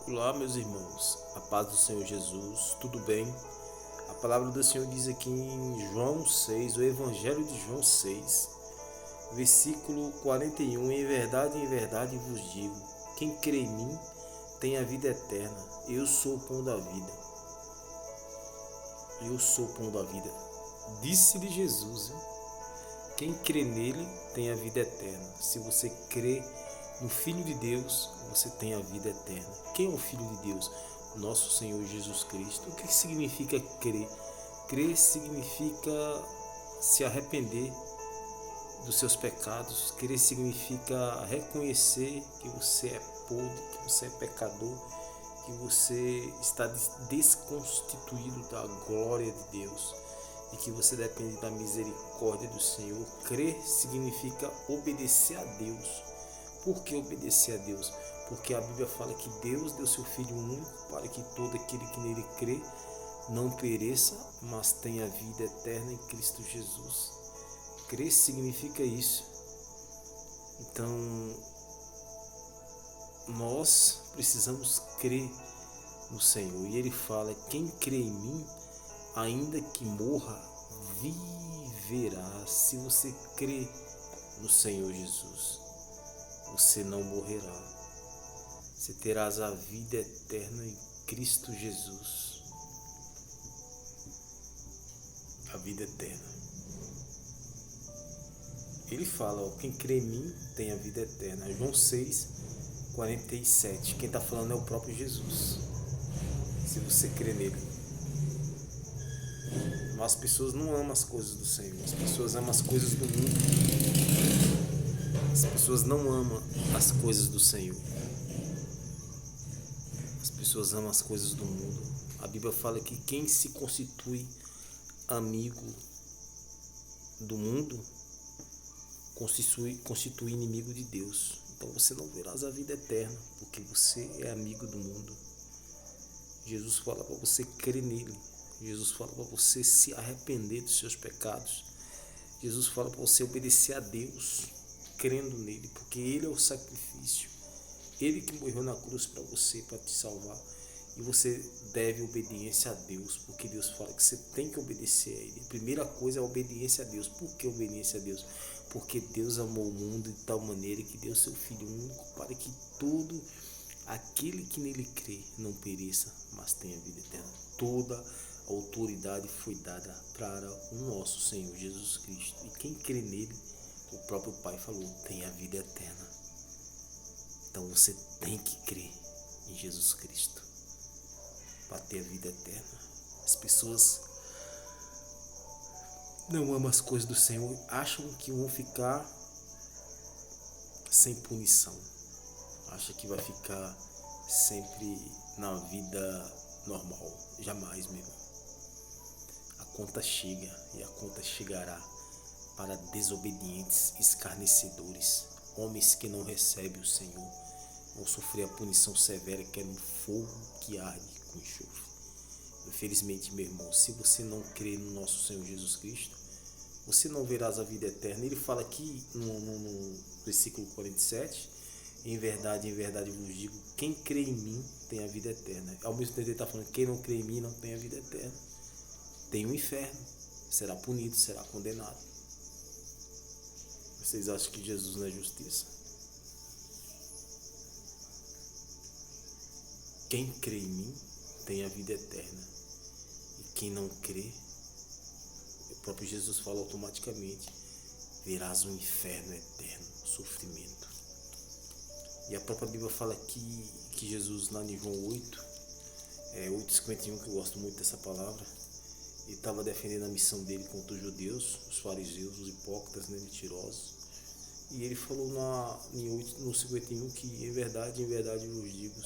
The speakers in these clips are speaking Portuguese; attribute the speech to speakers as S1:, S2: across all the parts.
S1: Olá, meus irmãos, a paz do Senhor Jesus, tudo bem? A palavra do Senhor diz aqui em João 6, o Evangelho de João 6, versículo 41: em verdade vos digo, quem crê em mim tem a vida eterna. Eu sou o pão da vida. Eu sou o pão da vida. Disse-lhe Jesus, quem crê nele tem a vida eterna. Se você crê no Filho de Deus, você tem a vida eterna. Quem é o Filho de Deus? Nosso Senhor Jesus Cristo. O que significa crer? Crer significa se arrepender dos seus pecados. Crer significa reconhecer que você é podre, que você é pecador, que você está desconstituído da glória de Deus e que você depende da misericórdia do Senhor. Crer significa obedecer a Deus. Por que obedecer a Deus? Porque a Bíblia fala que Deus deu seu Filho único para que todo aquele que nele crê não pereça, mas tenha vida eterna em Cristo Jesus. Crer significa isso. Então, nós precisamos crer no Senhor. E Ele fala, quem crê em mim, ainda que morra, viverá. Se você crê no Senhor Jesus, você não morrerá. Você terás a vida eterna em Cristo Jesus. A vida eterna. Ele fala, quem crê em mim tem a vida eterna. João 6, 47. Quem está falando é o próprio Jesus. Se você crê nele. Mas as pessoas não amam as coisas do Senhor. As pessoas amam as coisas do mundo. As pessoas não amam as coisas do Senhor. As pessoas amam as coisas do mundo. A Bíblia fala que quem se constitui amigo do mundo constitui inimigo de Deus. Então você não verás a vida eterna, porque você é amigo do mundo. Jesus fala para você crer nele. Jesus fala para você se arrepender dos seus pecados. Jesus fala para você obedecer a Deus, crendo nele, porque ele é o sacrifício. Ele que morreu na cruz para você, para te salvar. E você deve obediência a Deus, porque Deus fala que você tem que obedecer a Ele. A primeira coisa é a obediência a Deus. Por que obediência a Deus? Porque Deus amou o mundo de tal maneira que deu seu Filho único para que todo aquele que nele crê não pereça, mas tenha vida eterna. Toda a autoridade foi dada para o nosso Senhor Jesus Cristo. E quem crê nele, o próprio Pai falou, tem a vida eterna. Então você tem que crer em Jesus Cristo para ter a vida eterna. As pessoas não amam as coisas do Senhor, acham que vão ficar sem punição, acham que vai ficar sempre na vida normal. Jamais, meu irmão. A conta chega e a conta chegará para desobedientes, escarnecedores, homens que não recebem o Senhor, vão sofrer a punição severa, que é no fogo que arde com enxofre. Infelizmente, meu irmão, se você não crê no nosso Senhor Jesus Cristo, você não verás a vida eterna. Ele fala aqui no versículo 47, em verdade vos digo, quem crê em mim tem a vida eterna. Ao mesmo tempo ele está falando, quem não crê em mim não tem a vida eterna. Tem o inferno, será punido, será condenado. Vocês acham que Jesus não é justiça? Quem crê em mim tem a vida eterna. E quem não crê, o próprio Jesus fala automaticamente, verás um inferno eterno, sofrimento. E a própria Bíblia fala que Jesus, lá em João 8:51, que eu gosto muito dessa palavra, ele estava defendendo a missão dele contra os judeus, os fariseus, os hipócritas, mentirosos. E ele falou no 51 que em verdade vos digo,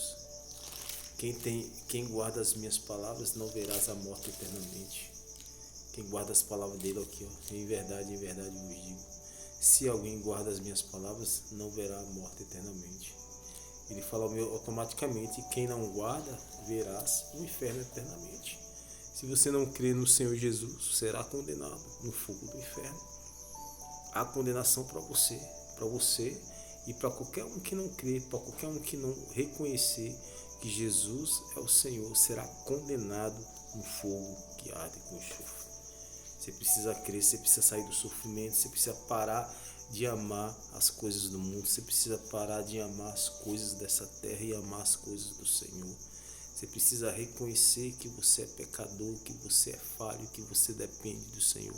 S1: quem guarda as minhas palavras não verás a morte eternamente. Quem guarda as palavras dele aqui, ó, em verdade vos digo, se alguém guarda as minhas palavras, não verá a morte eternamente. Ele fala automaticamente, quem não guarda, verás o inferno eternamente. Se você não crê no Senhor Jesus, será condenado no fogo do inferno. Há condenação para você e para qualquer um que não crê, para qualquer um que não reconhecer que Jesus é o Senhor, será condenado no fogo que arde com enxofre. Você precisa crer, você precisa sair do sofrimento, você precisa parar de amar as coisas do mundo, você precisa parar de amar as coisas dessa terra e amar as coisas do Senhor. Você precisa reconhecer que você é pecador, que você é falho, que você depende do Senhor.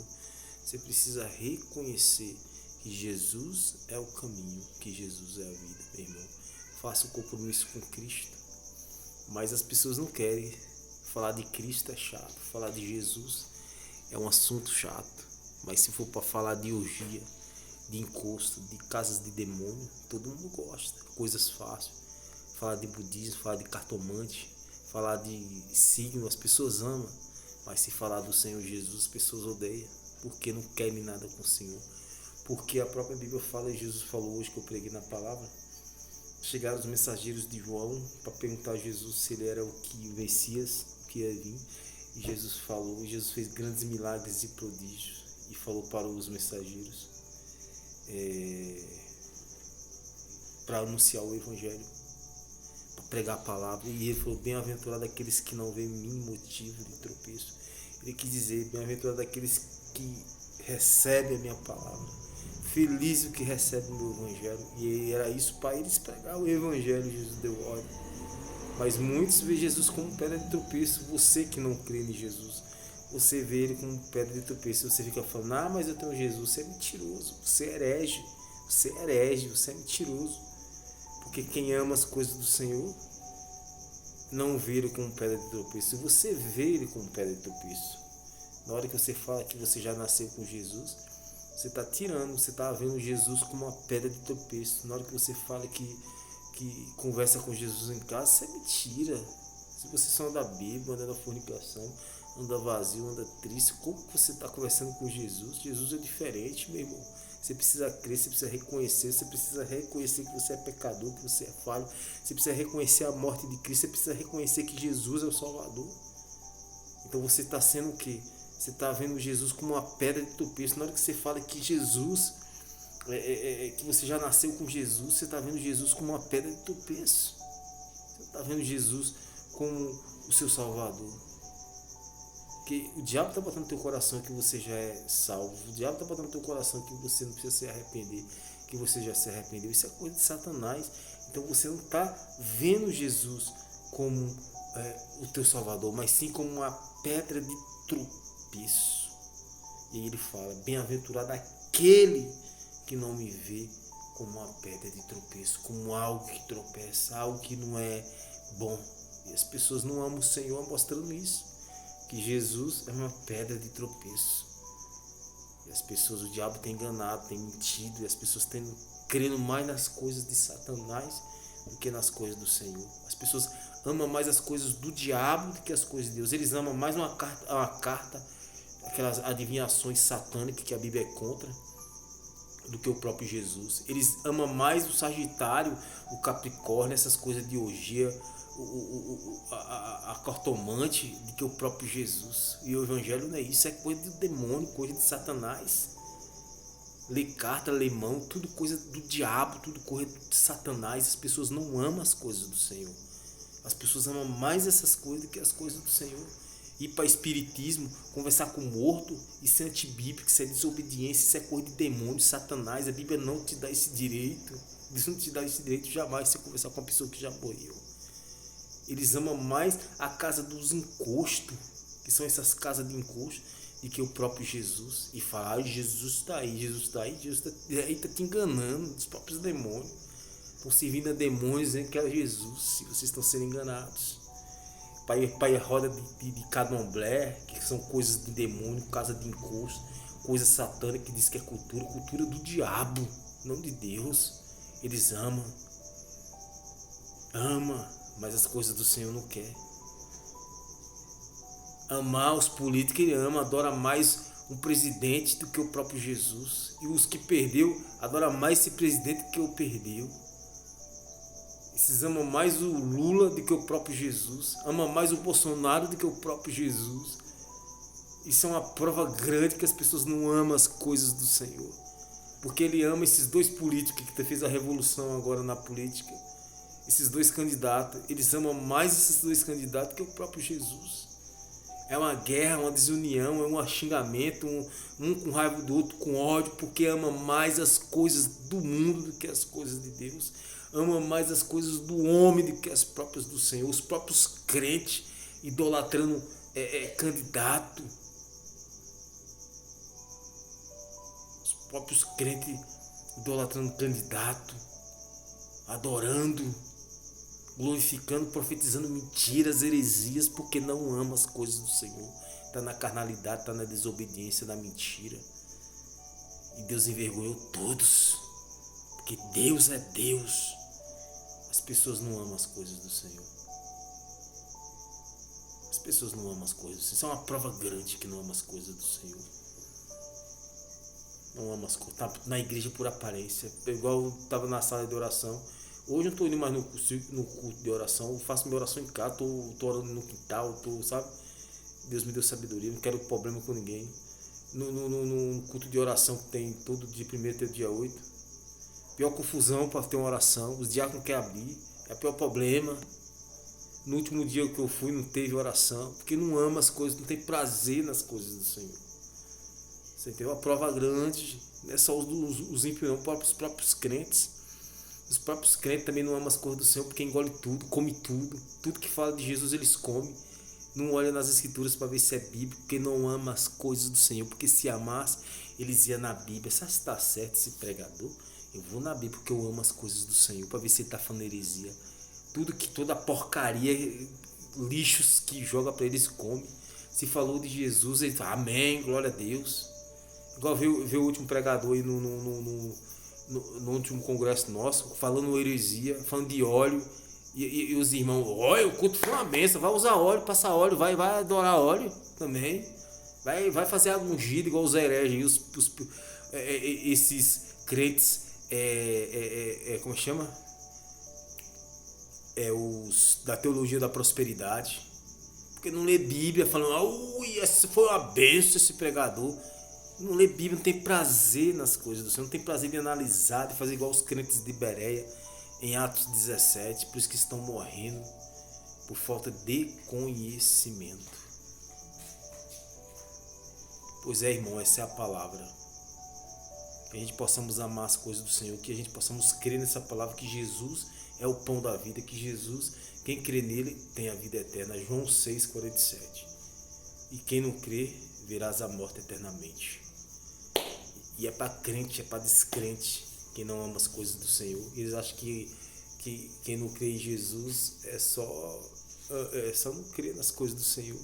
S1: Você precisa reconhecer que Jesus é o caminho, que Jesus é a vida, meu irmão. Faça um compromisso com Cristo. Mas as pessoas não querem. Falar de Cristo é chato, falar de Jesus é um assunto chato. Mas se for para falar de orgia, de encosto, de casas de demônio, todo mundo gosta. Coisas fáceis. Falar de budismo, falar de cartomante, falar de signo, as pessoas amam. Mas se falar do Senhor Jesus, as pessoas odeiam. Porque não querem nada com o Senhor. Porque a própria Bíblia fala, e Jesus falou hoje que eu preguei na palavra, chegaram os mensageiros de João para perguntar a Jesus se ele era o Messias, o que ia vir. E Jesus falou, e Jesus fez grandes milagres e prodígios. E falou para os mensageiros para anunciar o Evangelho, para pregar a palavra. E ele falou, bem-aventurado aqueles que não veem em mim motivo de tropeço. Ele quis dizer, bem-aventurado aqueles que recebem a minha palavra. Feliz o que recebe o meu Evangelho. E era isso para eles pregar o Evangelho. Jesus deu ordem. Mas muitos veem Jesus como pedra de tropeço. Você que não crê em Jesus, você vê ele como pedra de tropeço. Você fica falando, mas eu tenho Jesus. Você é mentiroso, você é herege. Você é herege, você é mentiroso. Porque quem ama as coisas do Senhor não vê ele como pedra de tropeço. Se você vê ele como pedra de tropeço, na hora que você fala que você já nasceu com Jesus, você está tirando, você está vendo Jesus como uma pedra de tropeço. Na hora que você fala que conversa com Jesus em casa, isso é mentira. Se você só anda bêbado, anda na fornicação, anda vazio, anda triste, como você está conversando com Jesus? Jesus é diferente, meu irmão. Você precisa crer, você precisa reconhecer que você é pecador, que você é falho. Você precisa reconhecer a morte de Cristo, você precisa reconhecer que Jesus é o Salvador. Então você está sendo o quê? Você está vendo Jesus como uma pedra de tropeço. Na hora que você fala que Jesus, que você já nasceu com Jesus, você está vendo Jesus como uma pedra de tropeço. Você está vendo Jesus como o seu Salvador. Porque o diabo está botando no teu coração que você já é salvo. O diabo está botando no teu coração que você não precisa se arrepender, que você já se arrependeu. Isso é coisa de Satanás. Então você não está vendo Jesus como o teu Salvador, mas sim como uma pedra de tropeço. E aí ele fala, bem-aventurado aquele que não me vê como uma pedra de tropeço, como algo que tropeça, algo que não é bom. E as pessoas não amam o Senhor mostrando isso, que Jesus é uma pedra de tropeço. E as pessoas, o diabo tem enganado, tem mentido, e as pessoas têm crendo mais nas coisas de Satanás do que nas coisas do Senhor. As pessoas amam mais as coisas do diabo do que as coisas de Deus. Eles amam mais uma carta, aquelas adivinhações satânicas que a Bíblia é contra, do que o próprio Jesus. Eles amam mais o Sagitário, o Capricórnio, essas coisas de orgia, a cartomante, do que o próprio Jesus. E o Evangelho não é isso, é coisa do demônio, coisa de Satanás. Ler carta, ler mão, tudo coisa do diabo, tudo coisa de Satanás. As pessoas não amam as coisas do Senhor. As pessoas amam mais essas coisas do que as coisas do Senhor. Ir para espiritismo, conversar com o morto, isso é antibíblico, isso é desobediência, isso é coisa de demônio, Satanás. A Bíblia não te dá esse direito. Deus não te dá esse direito jamais, você conversar com uma pessoa que já morreu. Eles amam mais a casa dos encostos, que são essas casas de encosto, do que o próprio Jesus. E falar, Jesus está aí, Jesus está aí, Jesus está te enganando, os próprios demônios. Estão servindo a demônios dizendo que é Jesus, se vocês estão sendo enganados. Para a roda de candomblé, que são coisas de demônio, casa de encosto, coisa satânica que diz que é cultura do diabo, não de Deus. Eles amam, mas as coisas do Senhor não quer. Amar os políticos, ele ama, adora mais um presidente do que o próprio Jesus. E os que perdeu, adora mais esse presidente do que o perdeu. Esses amam mais o Lula do que o próprio Jesus. Amam mais o Bolsonaro do que o próprio Jesus. Isso é uma prova grande que as pessoas não amam as coisas do Senhor. Porque ele ama esses dois políticos que fez a revolução agora na política. esses dois candidatos, eles amam mais esses dois candidatos que o próprio Jesus. É uma guerra, uma desunião, é um xingamento, um com raiva do outro, com ódio, porque ama mais as coisas do mundo do que as coisas de Deus. Ama mais as coisas do homem do que as próprias do Senhor. Os próprios crentes idolatrando candidato. Os próprios crentes idolatrando candidato, adorando, glorificando, profetizando mentiras, heresias, porque não ama as coisas do Senhor. Está na carnalidade, está na desobediência, na mentira. E Deus envergonhou todos, porque Deus é Deus. As pessoas não amam as coisas do Senhor. As pessoas não amam as coisas. Isso é uma prova grande que não ama as coisas do Senhor. Não ama as coisas. Está na igreja por aparência. Igual eu estava na sala de oração. Hoje eu não estou indo mais no culto de oração. Eu faço minha oração em casa. Estou orando no quintal. Sabe? Deus me deu sabedoria. Não quero problema com ninguém. No culto de oração que tem todo dia 1º até dia 8. Pior confusão para ter uma oração. Os diáconos querem abrir. É o pior problema. No último dia que eu fui não teve oração. Porque não ama as coisas. Não tem prazer nas coisas do Senhor. Você entendeu? Uma prova grande. Não é só os ímpios não. Os próprios crentes. Os próprios crentes também não amam as coisas do Senhor. Porque engole tudo. Come tudo. Tudo que fala de Jesus eles comem. Não olha nas escrituras para ver se é bíblico. Porque não ama as coisas do Senhor. Porque se amasse eles iam na Bíblia. Se está certo esse pregador? Eu vou na Bíblia porque eu amo as coisas do Senhor. Para ver se ele está falando heresia. Toda porcaria, lixos que joga para eles come. Se falou de Jesus, ele fala, amém, glória a Deus. Igual ver o último pregador aí no último congresso nosso, falando heresia, falando de óleo. E os irmãos, olha, o culto foi uma benção, vai usar óleo, passar óleo, vai adorar óleo também. Vai fazer algo ungido, igual os hereges, esses crentes, como chama? Os da teologia da prosperidade. Porque não lê Bíblia, falando, ui, esse foi uma benção esse pregador. Não lê Bíblia, não tem prazer nas coisas do Senhor, não tem prazer de analisar, de fazer igual os crentes de Bereia em Atos 17, por isso que estão morrendo por falta de conhecimento. Pois é, irmão, essa é a palavra. Que a gente possamos amar as coisas do Senhor, que a gente possamos crer nessa palavra, que Jesus é o pão da vida, que Jesus, quem crê nele, tem a vida eterna. João 6,47. E quem não crê, verás a morte eternamente. E é para crente, é para descrente, quem não ama as coisas do Senhor. Eles acham que quem não crê em Jesus é só não crer nas coisas do Senhor.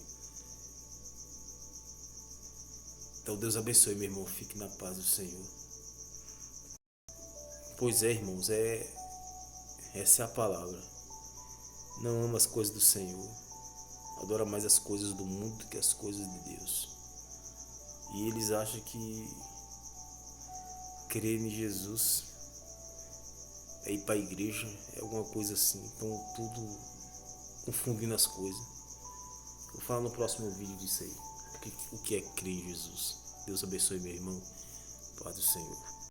S1: Então Deus abençoe, meu irmão. Fique na paz do Senhor. Pois é, irmãos, essa é a palavra. Não ama as coisas do Senhor. Adora mais as coisas do mundo do que as coisas de Deus. E eles acham que crer em Jesus é ir para a igreja, é alguma coisa assim. Então tudo confundindo as coisas. Vou falar no próximo vídeo disso aí. O que é crer em Jesus. Deus abençoe, meu irmão. Paz do Senhor.